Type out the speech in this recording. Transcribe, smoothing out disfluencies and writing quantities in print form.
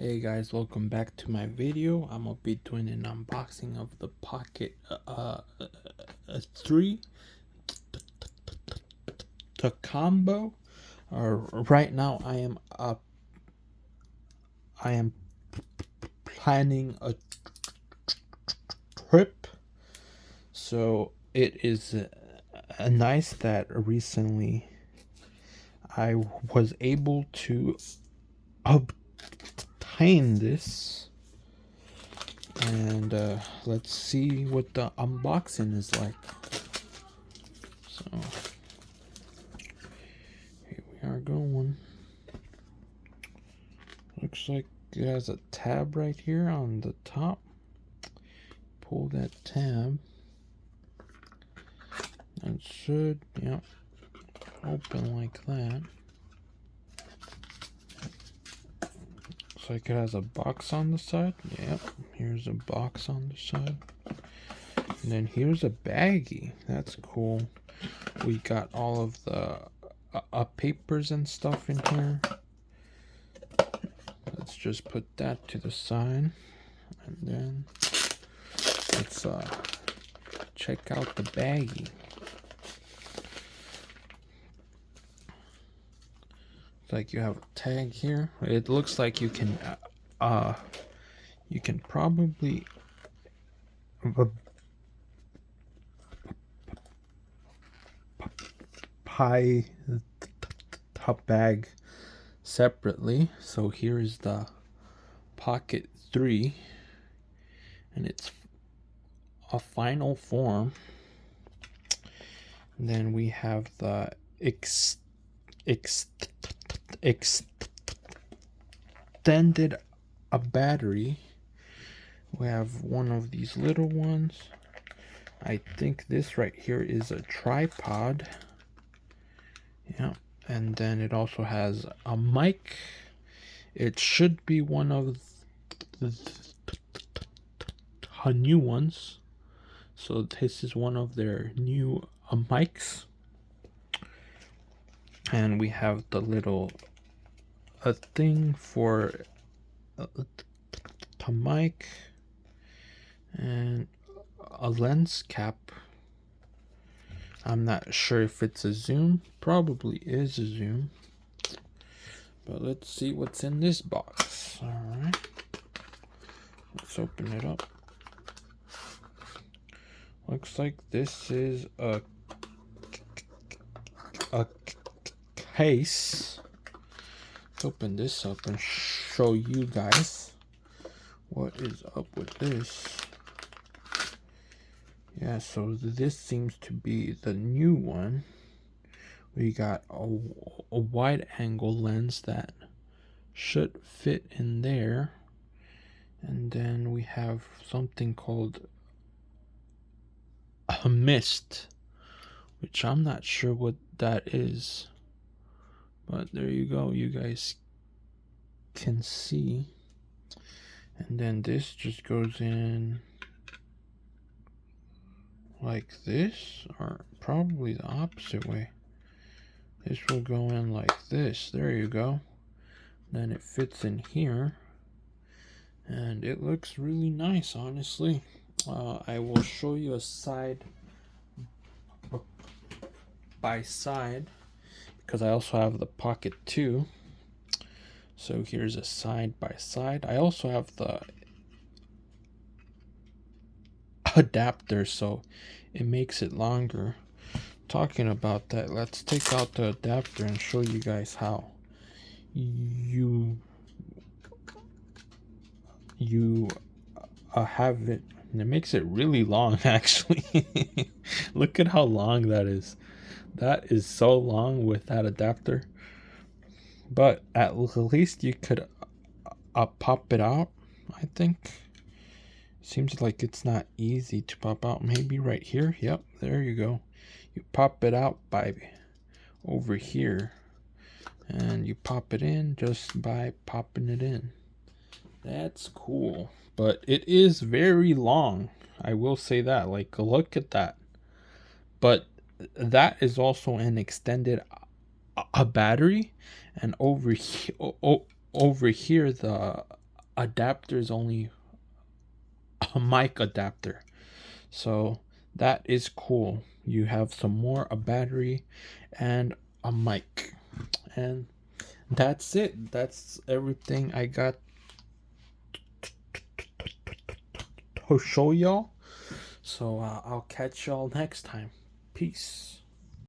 Hey guys, welcome back to my video. I'm gonna be doing an unboxing of the Pocket 3 to combo. Right now I am planning a trip, so it is nice that recently I was able to obtain this. And let's see what the unboxing is like. So here we are going. Looks like it has a tab right here on the top. Pull that tab. It should, yep, open like that. Looks like it has a box on the side. Yep, here's a box on the side. And then here's a baggie. That's cool. We got all of the papers and stuff in here. Let's just put that to the side. And then let's check out the baggie. It's like you have a tag here. It looks like you can probably buy the top bag separately. So here is the Pocket 3, and it's a final form. And then we have the extended a battery. We have one of these little ones. I think this right here is a tripod. Yeah, and then it also has a mic. It should be one of the new ones. So this is one of their new mics. And we have the little thing for the mic and a lens cap. I'm not sure if it's a zoom. Probably is a zoom. But let's see what's in this box. Alright. Let's open it up. Looks like this is a case. Let's open this up and show you guys what is up with this. Yeah, so this seems to be the new one. We got a wide angle lens that should fit in there. And then we have something called a mist, which I'm not sure what that is. But there you go, you guys can see. And then this just goes in like this, or probably the opposite way. This will go in like this. There you go. Then it fits in here. And it looks really nice, honestly. I will show you a side by side, because I also have the Pocket 2. So here's a side by side. I also have the adapter, so it makes it longer. Talking about that, let's take out the adapter and show you guys how you have it. And it makes it really long, actually. Look at how long that is. That is so long with that adapter. But at least you could pop it out, I think. Seems like it's not easy to pop out. Maybe right here. Yep, there you go. You pop it out by over here. And you pop it in just by popping it in. That's cool. But it is very long. I will say that. Like, look at that. But that is also an extended a battery. And over here the adapter is only a mic adapter. So that is cool. You have some more, a battery and a mic. And that's it. That's everything I got to show y'all. So I'll catch y'all next time. Peace.